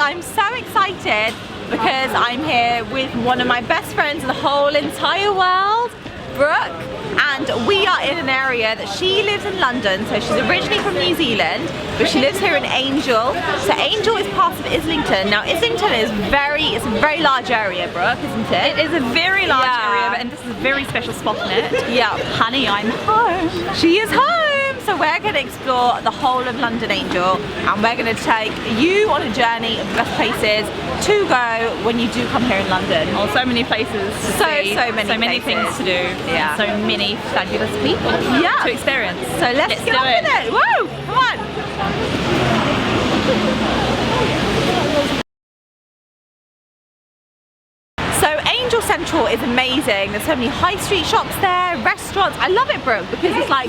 I'm so excited because I'm here with one of my best friends in the whole entire world, Brooke, and we are in an area that she lives in London, so she's originally from New Zealand, but she lives here in Angel. So Angel is part of Islington. Now Islington is it's a very large area, Brooke, isn't it? It is a very large area, and this is a very special spot in it. Yeah. Honey, I'm home. She is home! So we're going to explore the whole of London, Angel, and we're going to take you on a journey of the best places to go when you do come here in London. Oh, so many places to see. So many things to do. Yeah. So many fabulous people to experience. So let's get on with it. Woo! Come on! So Angel Central is amazing. There's so many high street shops there, restaurants. I love it, Brooke, because it's like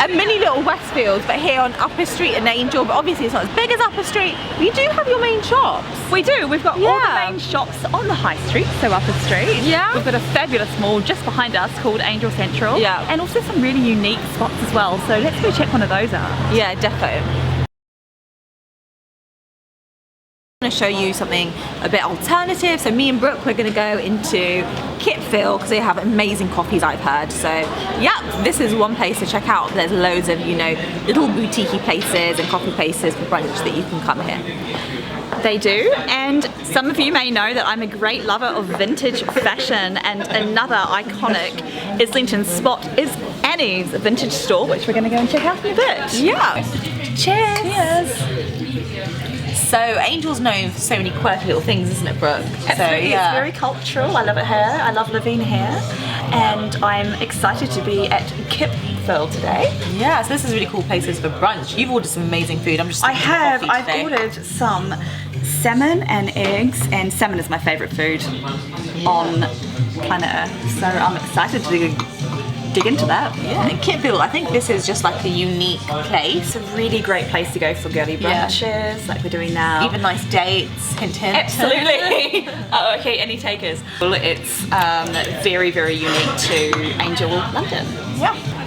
a mini little Westfield, but here on Upper Street in Angel. But obviously it's not as big as Upper Street. But you do have your main shops. We do. We've got all the main shops on the high street, so Upper Street. Yeah. We've got a fabulous mall just behind us called Angel Central. Yeah. And also some really unique spots as well. So let's go check one of those out. Yeah, defo. I'm going to show you something a bit alternative. So me and Brooke, we're going to go into Kitfield because they have amazing coffees, I've heard. So yeah, this is one place to check out. There's loads of, you know, little boutique-y places and coffee places for brunch that you can come here. They do, and some of you may know that I'm a great lover of vintage fashion, and another iconic Islington spot is Annie's vintage store, which we're going to go and check out in a bit. Yeah. Cheers! Cheers! So Angel's known for so many quirky little things, isn't it, Brooke? Absolutely, so, yeah. It's very cultural. I love it here. I love living here, and I'm excited to be at Kitfield today. Yeah, so this is really cool places for brunch. You've ordered some amazing food. I'm just I've ordered some salmon and eggs, and salmon is my favourite food on planet Earth. So I'm excited to dig into that. Yeah, and Kitfield, I think this is just like a unique place. It's a really great place to go for girly brunches, like we're doing now. Even nice dates, hint hint. Absolutely. Oh, okay, any takers? Well, it's very, very unique to Angel London. Yeah.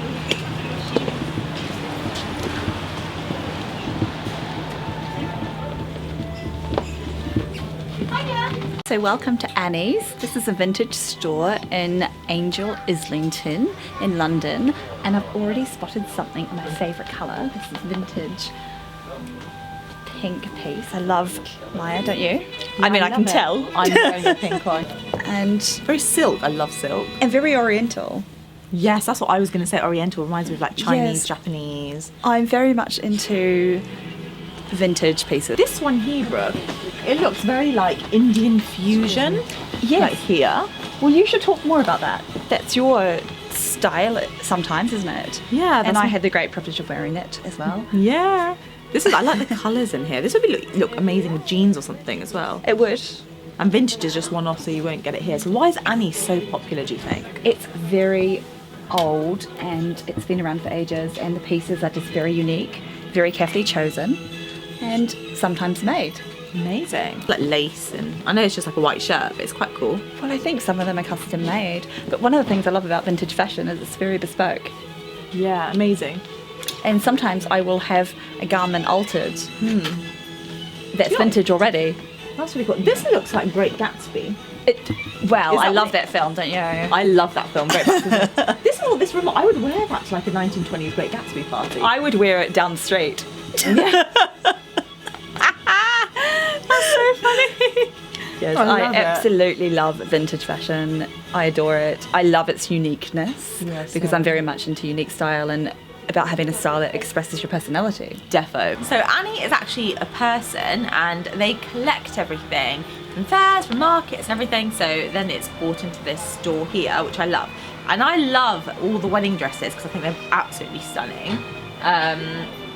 So welcome to Annie's. This is a vintage store in Angel, Islington in London, and I've already spotted something in my favourite colour. This is vintage pink piece. I love Maya, don't you? Yeah, I mean, I can tell. I'm wearing a pink one. And very silk. I love silk. And very oriental. Yes, that's what I was going to say. Oriental reminds me of like Chinese, Yes. Japanese. I'm very much into vintage pieces. This one here, Brooke, it looks very like Indian fusion. Yes. Like here. Well, you should talk more about that. That's your style sometimes, isn't it? Yeah. And I had the great privilege of wearing it as well. Yeah. This is, I like the colours in here. This would be look amazing with jeans or something as well. It would. And vintage is just one off, so you won't get it here. So why is Annie so popular, do you think? It's very old and it's been around for ages, and the pieces are just very unique, very carefully chosen, and sometimes made. Amazing. Like lace, and I know it's just like a white shirt, but it's quite cool. Well, I think some of them are custom made, but one of the things I love about vintage fashion is it's very bespoke. Yeah, amazing. And sometimes I will have a garment altered that's vintage already. That's really cool. This looks like Great Gatsby. Well, I that love what that film, don't you? I love that film. Great Gatsby. This remote, I would wear that to like a 1920s Great Gatsby party. I would wear it down the street. Yeah. That's so funny. Yes, I absolutely love vintage fashion. I adore it. I love its uniqueness because I'm very much into unique style and about having a style that expresses your personality. Defo. So Annie is actually a person, and they collect everything from fairs, from markets and everything, so then it's brought into this store here, which I love. And I love all the wedding dresses because I think they're absolutely stunning.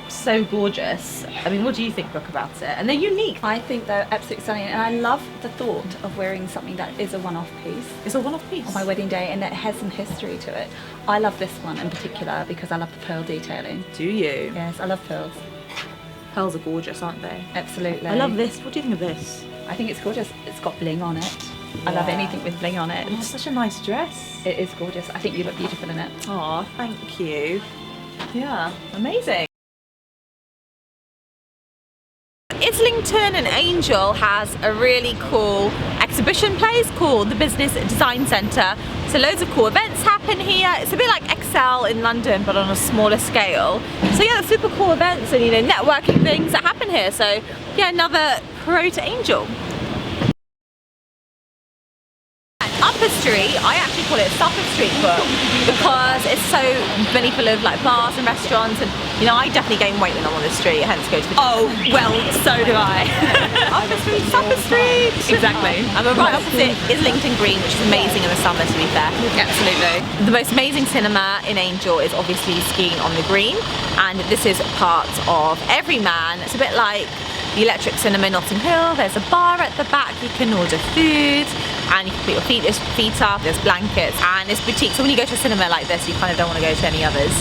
So gorgeous. I mean, what do you think, Brooke, about it? And they're unique. I think they're absolutely stunning, and I love the thought of wearing something that is a one-off piece. It's a one-off piece. On my wedding day, and that has some history to it. I love this one in particular because I love the pearl detailing. Do you? Yes, I love pearls. Pearls are gorgeous, aren't they? Absolutely. I love this. What do you think of this? I think it's gorgeous. It's got bling on it. I love anything with bling on it. It's such a nice dress. It is gorgeous. I think you look beautiful in it. Oh, thank you. Yeah, amazing. Islington Islington and Angel has a really cool exhibition place called the Business Design Centre. So loads of cool events happen here. It's a bit like Excel in London, but on a smaller scale. So yeah, there's super cool events and, you know, networking things that happen here. So yeah, another pro to Angel. Upper Street, I actually call it Supper Street Book because it's so really full of like bars and restaurants, and you know, I definitely gain weight when I'm on the street, hence go to the Oh, well, so do I. Upper Street, Supper Street. Exactly. And we're right opposite Islington Green, which is amazing in the summer, to be fair. Absolutely. The most amazing cinema in Angel is obviously Skiing on the Green, and this is part of Everyman. It's a bit like the Electric Cinema in Notting Hill. There's a bar at the back, you can order food, and you can put your feet up, there's blankets, and it's boutique. So when you go to a cinema like this, you kind of don't want to go to any others.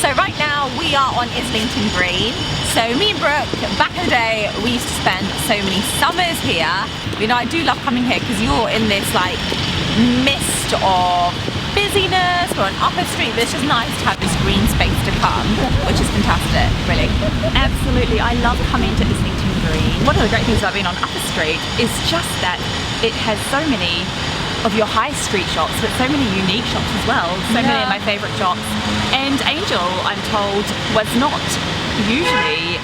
So right now we are on Islington Green. So me and Brooke, back in the day, we used to spend so many summers here. You know, I do love coming here because you're in this like mist of busyness. We're on Upper Street, but it's just nice to have this green space to come, which is fantastic, really. Absolutely, I love coming to Islington Green. One of the great things about being on Upper Street is just that it has so many of your high street shops, but so many unique shops as well. So many of my favourite shops. And Angel, I'm told, was not usually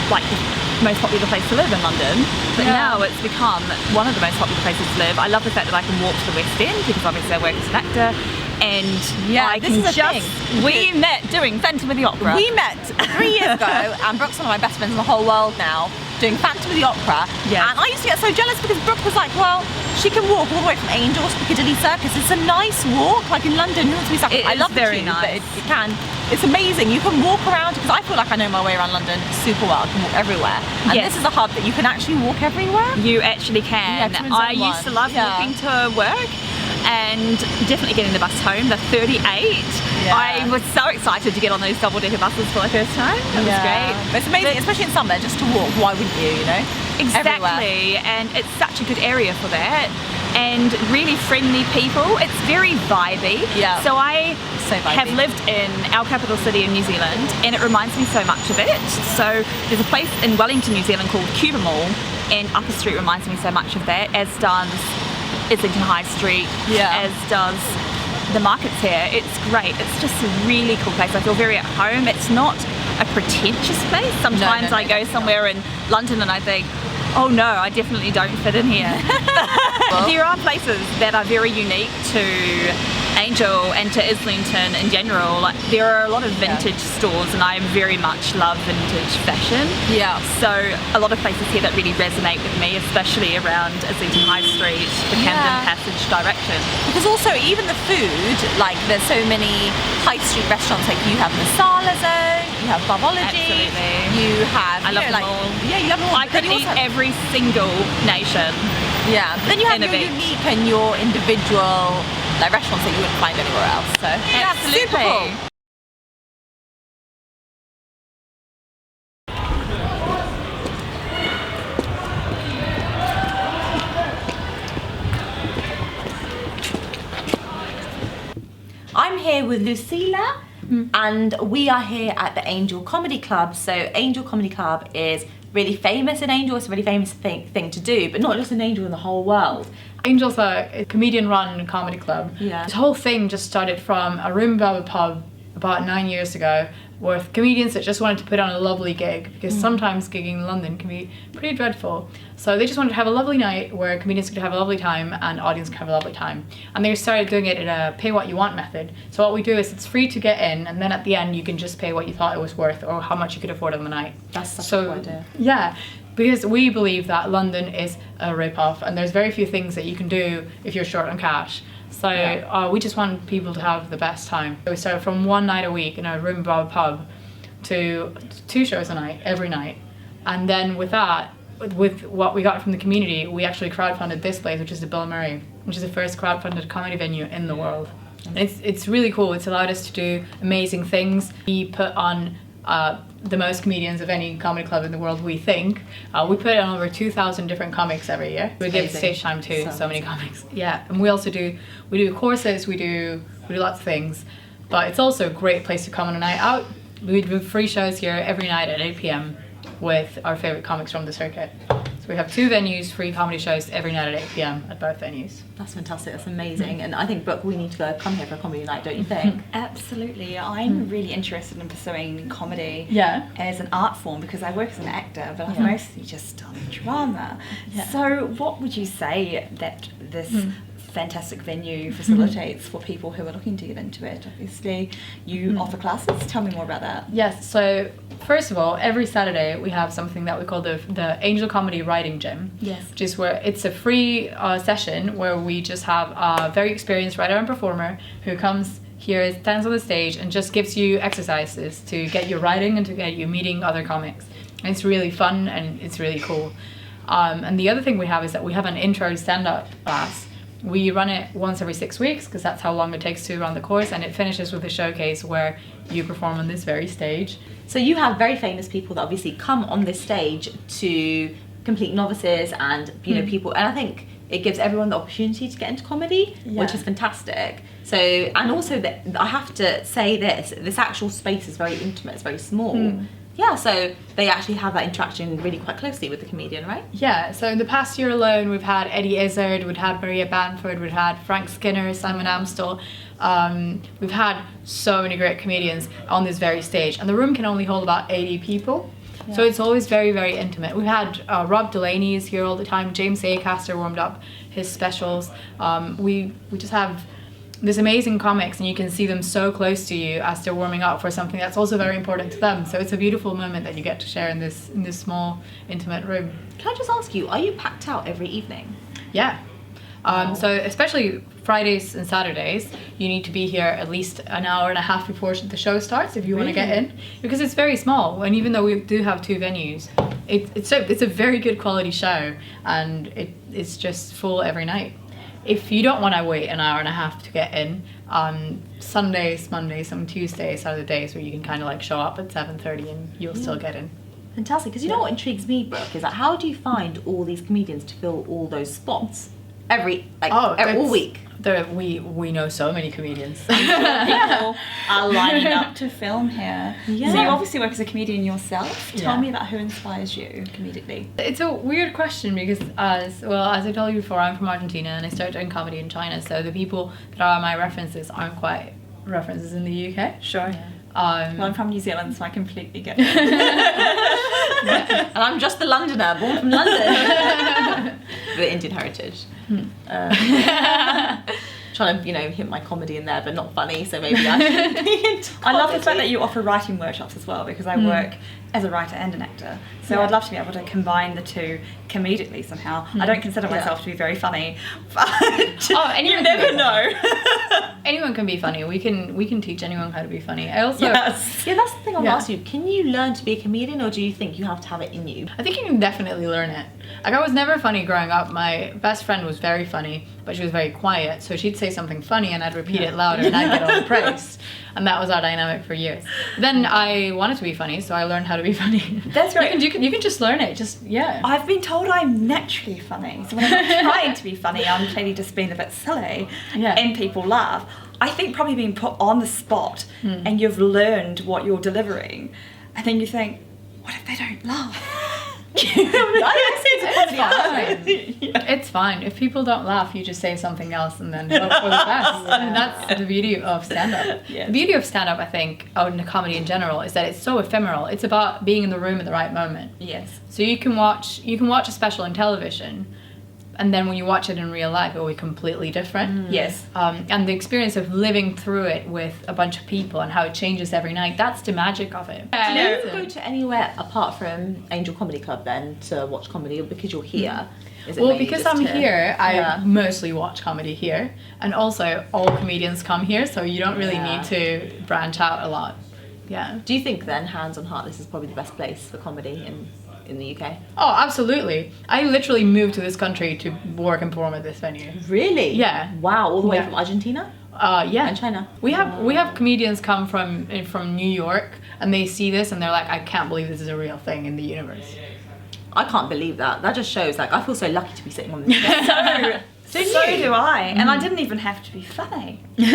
like the most popular place to live in London, but now it's become one of the most popular places to live. I love the fact that I can walk to the West End because obviously I work as an actor, and I can just... We met doing Phantom of the Opera. We met 3 years ago, and Brooke's one of my best friends in the whole world now, doing Phantom of the Opera. Yes. And I used to get so jealous because Brooke was like, well, she can walk all the way from Angel to Piccadilly Circus. It's a nice walk, like in London. Who wants to be stuck? I love very the tube, nice. but it can. It's amazing. You can walk around, because I feel like I know my way around London super well. I can walk everywhere. And this is a hub that you can actually walk everywhere. You actually can. Yeah, I used to love walking to work, and definitely getting the bus home, the 38. I was so excited to get on those double-decker buses for the first time. That was great. It's amazing, especially in summer, just to walk. Why wouldn't you, you know? Exactly, and it's such a good area for that. And really friendly people. It's very vibey. Yeah. So I vibey. have lived in our capital city in New Zealand, and it reminds me so much of it. So there's a place in Wellington, New Zealand called Cuba Mall, and Upper Street reminds me so much of that, as does Islington High Street, as does the markets here. It's great. It's just a really cool place. I feel very at home. It's not a pretentious place. Sometimes I go somewhere in London and I think, oh no, I definitely don't fit in here. There are places that are very unique to Angel and to Islington in general. Like, there are a lot of vintage stores, and I very much love vintage fashion. So a lot of places here that really resonate with me, especially around Islington High Street, the Camden Passage direction. Because also even the food, like there's so many high street restaurants, like you have Masala Zone, you have Bubology, you have... I love them all. Yeah, you love them all. I could eat every single nation. Yeah, but then you have your unique and your individual like restaurants that you wouldn't find anywhere else. So yeah, super cool. I'm here with Lucilla, and we are here at the Angel Comedy Club. So Angel Comedy Club is really famous in Angel. It's a really famous thing to do, but not just in Angel, in the whole world. Angel's a comedian-run comedy club. This whole thing just started from a room above a pub about 9 years ago, with comedians that just wanted to put on a lovely gig, because sometimes gigging in London can be pretty dreadful. So they just wanted to have a lovely night where comedians could have a lovely time and audience could have a lovely time. And they started doing it in a pay what you want method. So what we do is it's free to get in, and then at the end you can just pay what you thought it was worth or how much you could afford on the night. That's such a good idea. Yeah, because we believe that London is a rip-off, and there's very few things that you can do if you're short on cash. So we just want people to have the best time. We started from one night a week in a room above a pub to 2 shows a night, every night. And then with that, with what we got from the community, we actually crowdfunded this place, which is the Bill Murray, which is the first crowdfunded comedy venue in the world. And it's really cool. It's allowed us to do amazing things. We put on the most comedians of any comedy club in the world, we think. We put on over 2,000 different comics every year. We give stage time to so many comics. Yeah, and we also do courses, we do lots of things. but it's also a great place to come on a night out. We do free shows here every night at 8 p.m. with our favorite comics from the circuit. So we have 2 venues, free comedy shows every night at 8 p.m. at both venues. That's fantastic. That's amazing. And I think, Brooke, we need to come here for a comedy night, don't you think? Absolutely. I'm really interested in pursuing comedy as an art form because I work as an actor, but I've mostly just done drama. So what would you say that this fantastic venue facilitates for people who are looking to get into it? Obviously, you offer classes. Tell me more about that. Yes, so first of all, every Saturday we have something that we call the Angel Comedy Writing Gym. Yes. Which is where it's a free session where we just have a very experienced writer and performer who comes here, stands on the stage and just gives you exercises to get you writing and to get you meeting other comics. And it's really fun and it's really cool. And the other thing we have is that we have an intro stand-up class. We run it once every 6 weeks because that's how long it takes to run the course, and it finishes with a showcase where you perform on this very stage. So you have very famous people that obviously come on this stage to complete novices and people, and I think it gives everyone the opportunity to get into comedy, which is fantastic. So, and also that I have to say this actual space is very intimate, it's very small. Yeah, so they actually have that interaction really quite closely with the comedian, right? Yeah, so in the past year alone, we've had Eddie Izzard, we've had Maria Bamford, we've had Frank Skinner, Simon Amstel. We've had so many great comedians on this very stage, and the room can only hold about 80 people. Yeah. So it's always very, very intimate. We've had Rob Delaney is here all the time. James Acaster warmed up his specials. We just have this amazing comics, and you can see them so close to you as they're warming up for something that's also very important to them. So it's a beautiful moment that you get to share in this small, intimate room. Can I just ask you, are you packed out every evening? Yeah. So especially Fridays and Saturdays, you need to be here at least an hour and a half before the show starts if you want to get in, because it's very small. And even though we do have 2 venues, it's a very good quality show, and it's just full every night. If you don't want to wait an hour and a half to get in, Sundays, Mondays and Tuesdays are the days where you can kind of like show up at 7:30 and you'll still get in. Fantastic, because you know what intrigues me, Brooke, is that how do you find all these comedians to fill all those spots all week? We know so many comedians. People are lining up to film here. Yeah. So you obviously work as a comedian yourself. Tell Yeah. me about who inspires you comedically. It's a weird question because as I told you before, I'm from Argentina and I started doing comedy in China, so the people that are my references aren't quite references in the UK. Sure. Yeah. Well, I'm from New Zealand, so I completely get it. And I'm just a Londoner, born from London. The Indian heritage. Trying to, hit my comedy in there, but not funny, so maybe I should be into I love the comedy. fact that you offer writing workshops as well, because I work as a writer and an actor. So I'd love to be able to combine the two comedically somehow. I don't consider myself to be very funny, but anyone you can never be know. Anyone can be funny. We can teach anyone how to be funny. I also Yeah, that's the thing I'll Yeah. ask you. Can you learn to be a comedian, or do you think you have to have it in you? I think you can definitely learn it. Like, I was never funny growing up. My best friend was very funny, but she was very quiet. So she'd say something funny and I'd repeat it louder and I'd get all the praise. And that was our dynamic for years. Then I wanted to be funny, so I learned how to be funny. That's great. You can just learn it. I've been told I'm naturally funny. So when I'm not trying to be funny, I'm clearly just being a bit silly. Yeah. And people laugh. I think probably being put on the spot and you've learned what you're delivering, and then you think, what if they don't laugh? It's fine. If people don't laugh, you just say something else and then hope for the best. And that's the beauty of stand-up. Yes. The beauty of stand-up, I think, in comedy in general, is that it's so ephemeral. It's about being in the room at the right moment. Yes. So you can watch a special on television, and then when you watch it in real life, it will be completely different. Yes. And the experience of living through it with a bunch of people and how it changes every night, that's the magic of it. Do you go to anywhere apart from Angel Comedy Club then to watch comedy, or because you're here? Is it Well, mainly because just I'm to- here, I Yeah. mostly watch comedy here. And also, all comedians come here, so you don't really Yeah. need to branch out a lot. Yeah. Do you think then, hands on heart, this is probably the best place for comedy in the UK? Oh, absolutely. I literally moved to this country to work and perform at this venue. Really? Yeah. Wow, all the way Yeah. from Argentina Yeah. and China. We have comedians come from New York, and they see this and they're like, I can't believe this is a real thing in the universe. I can't believe that. That just shows, I feel so lucky to be sitting on this. Didn't So you? do I, and I didn't even have to be funny. Well,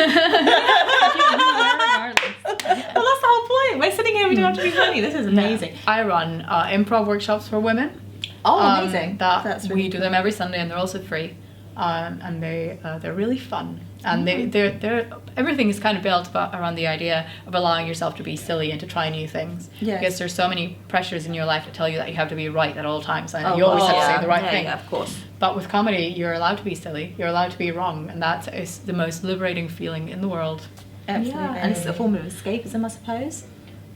that's the whole point. We're sitting here, we don't have to be funny. This is amazing. I run improv workshops for women. Oh, amazing. That's really we do them every Sunday, and they're also free. And they're really fun. And they're everything is kind of built around the idea of allowing yourself to be silly and to try new things. Yes. Because there's so many pressures in your life that tell you that you have to be right at all times, and you always have to say the right thing. Yeah, of course. But with comedy, you're allowed to be silly. You're allowed to be wrong, and that is the most liberating feeling in the world. Absolutely. Yeah, and it's a form of escapism, I suppose.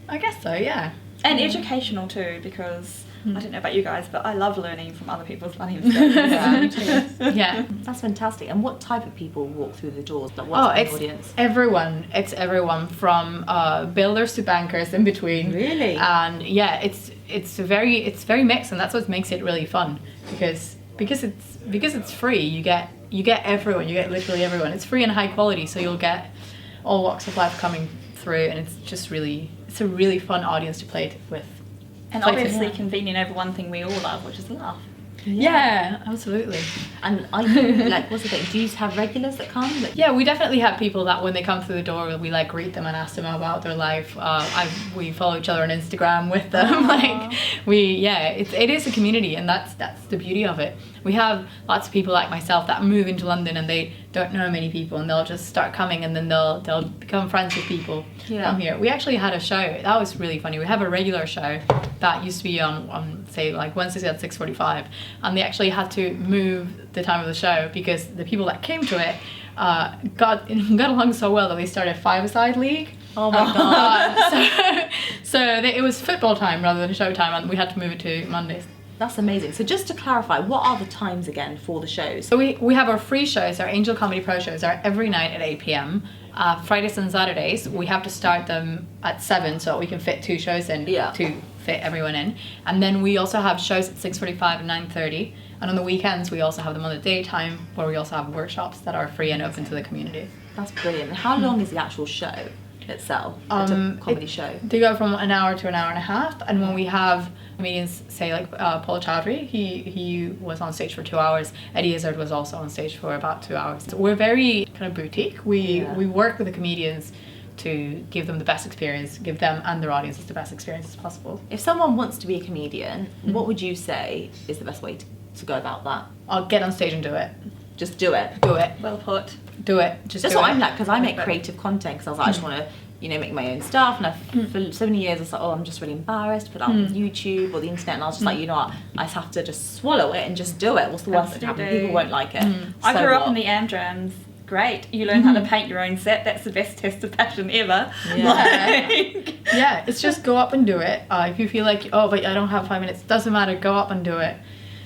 I guess so. Yeah. And educational too, because I don't know about you guys, but I love learning from other people's funny mistakes. Yeah. That's fantastic. And what type of people walk through the doors? Like, what's the audience? Everyone. It's everyone from builders to bankers in between. Really? And yeah, it's very mixed, and that's what makes it really fun because it's free. You get everyone. You get literally everyone. It's free and high quality, so you'll get all walks of life coming through, and it's a really fun audience to play it with. And Play to. obviously convening over one thing we all love, which is laugh. Yeah, absolutely. And are you, like, what's the thing? Do you have regulars that come? Like, Yeah, we definitely have people that when they come through the door, we like greet them and ask them about their life. We follow each other on Instagram with them. It is a community, and that's the beauty of it. We have lots of people like myself that move into London and they don't know many people, and they'll just start coming, and then they'll become friends with people from here. We actually had a show that was really funny. We have a regular show that used to be on say like Wednesdays at 6:45, and they actually had to move the time of the show because the people that came to it got along so well that they started a five-a-side league. oh my God. It was football time rather than show time, and we had to move it to Mondays. That's amazing. So just to clarify, what are the times again for the shows? So we have our free shows, our Angel Comedy Pro shows are every night at 8 p.m. Fridays and Saturdays, we have to start them at 7 so we can fit 2 shows in to fit everyone in. And then we also have shows at 6:45 and 9:30. And on the weekends, we also have them on the daytime, where we also have workshops that are free and open to the community. That's brilliant. And how long is the actual show itself? It's a comedy show. They go from an hour to an hour and a half. And when we have comedians, say like Paul Chowdhury, he was on stage for 2 hours. Eddie Izzard was also on stage for about 2 hours. So we're very kind of boutique. We work with the comedians to give them the best experience, give them and their audiences the best experience as possible. If someone wants to be a comedian, what would you say is the best way to go about that? I'll get on stage and do it. Just do it. Do it. Well put. Do it. Just That's do what it. I'm like, because I make creative content, because I was like, I just want to, make my own stuff. And for so many years, I was like, I'm just really embarrassed to put it up on YouTube or the internet. And I was just like, you know what, I just have to just swallow it and just do it. What's the worst that can happen? Absolutely. People won't like it. I So grew up what? in the Amdrams. Great. You learn how to paint your own set. That's the best test of passion ever. Yeah. Yeah, it's just go up and do it. If you feel like, oh, but I don't have 5 minutes, doesn't matter, go up and do it.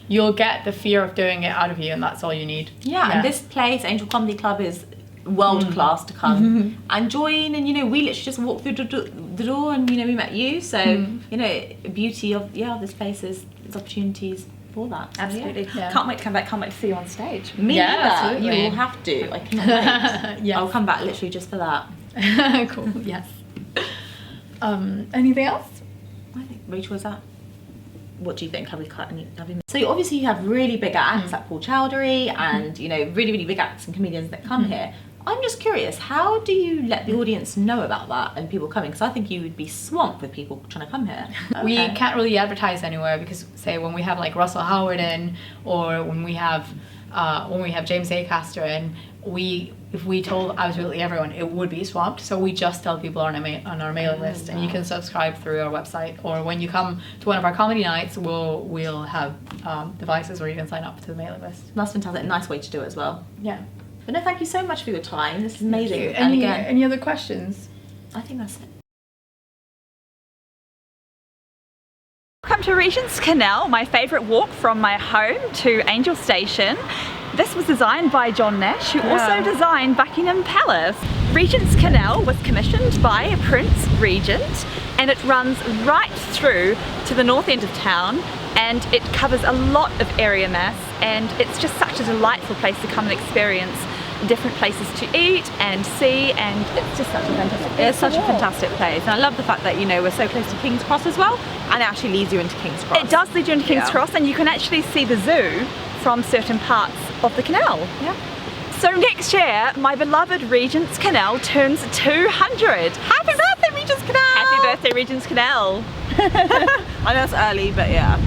You'll get the fear of doing it out of you, and that's all you need. Yeah, and this place, Angel Comedy Club, is world class to come and join. And we literally just walked through the door, and we met you. So beauty of this place is there's opportunities for that. So, Absolutely. Yeah. Can't wait to come back. Can't wait to see you on stage. Me Yeah, neither. absolutely. You will have to. I cannot wait. Yes. I'll come back literally just for that. Cool. Yes. Anything else? I think Rachel, is that? What do you think? Have we cut any? So obviously you have really big acts like Paul Chowdhury and really, really big acts and comedians that come here. I'm just curious, how do you let the audience know about that and people coming? Because I think you would be swamped with people trying to come here. We can't really advertise anywhere because, say, when we have like Russell Howard in, or when we have James Acaster in, if we told absolutely everyone, it would be swamped. So we just tell people on our mailing list, and you can subscribe through our website. Or when you come to one of our comedy nights, we'll have devices where you can sign up to the mailing list. That's fantastic. Nice way to do it as well. Yeah. But no, thank you so much for your time. This is amazing. And Any again, any other questions? I think that's it. Welcome to Regent's Canal, my favourite walk from my home to Angel Station. This was designed by John Nash, who also designed Buckingham Palace. Regent's Canal was commissioned by Prince Regent, and it runs right through to the north end of town, and it covers a lot of area mass, and it's just such a delightful place to come and experience different places to eat and see, and it's just such a fantastic place. And I love the fact that we're so close to King's Cross as well, and it actually leads you into King's Cross. It does lead you into King's Cross, and you can actually see the zoo from certain parts of the canal. Yeah. So next year, my beloved Regent's Canal turns 200. Happy birthday, Regent's Canal! Happy birthday, Regent's Canal. I know it's early, but yeah.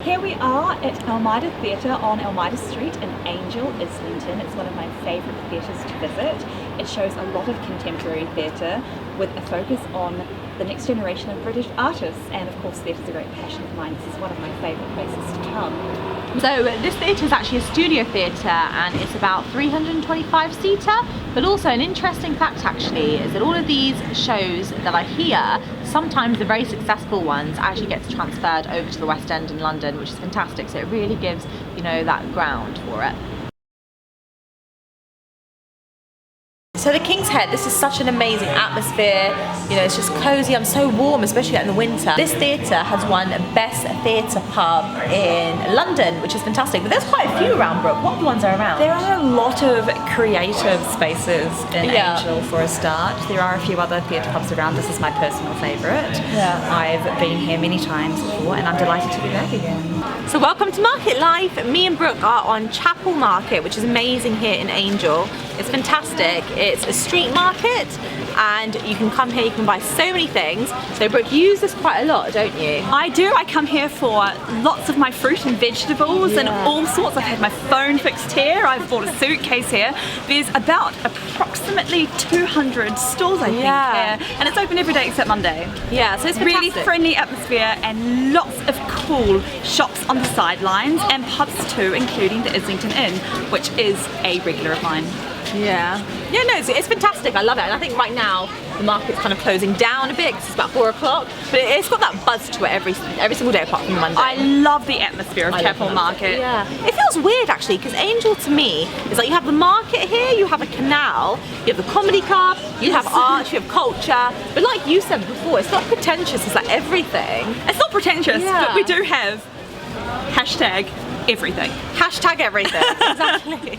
Here we are at Elmida Theatre on Elmida Street in Angel, Islington. It's one of my favourite theatres to visit. It shows a lot of contemporary theatre with a focus on the next generation of British artists, and of course theatre is a great passion of mine. This is one of my favourite places to come. So this theatre is actually a studio theatre and it's about 325 seater, but also an interesting fact actually is that all of these shows that are here, sometimes the very successful ones actually gets transferred over to the West End in London, which is fantastic. So it really gives, you know, that ground for it. So the King's Head, this is such an amazing atmosphere, you know, it's just cosy, I'm so warm, especially in the winter. This theatre has won Best Theatre Pub in London, which is fantastic, but there's quite a few around, Brooke. What ones are around? There are a lot of creative spaces in Yeah. Angel for a start. There are a few other theatre pubs around. This is my personal favourite. Yeah. I've been here many times before and I'm delighted to be back again. So welcome to Market Life. Me and Brooke are on Chapel Market, which is amazing here in Angel. It's fantastic. It's a street market and you can come here, you can buy so many things. So Brooke, you use this quite a lot, don't you? I do. I come here for lots of my fruit and vegetables and all sorts. I've had my phone fixed here. I've bought a suitcase here. There's about approximately 200 stalls, I think, Yeah. here. And it's open every day except Monday. Yeah, so it's Really fantastic. friendly atmosphere and lots of cool shops on the sidelines and pubs too, including the Islington Inn, which is a regular of mine. Yeah. Yeah, no, it's fantastic. I love it. And I think right now the market's kind of closing down a bit because it's about 4 o'clock. But it's got that buzz to it every single day apart from Monday. I love the atmosphere of I love Chapel the Market. Yeah. It feels weird actually because Angel to me is like you have the market here, you have a canal, you have the comedy club, you have art, you have culture. But like you said before, it's not pretentious, it's like everything. It's not pretentious, Yeah. but we do have hashtag everything. Hashtag everything. Exactly.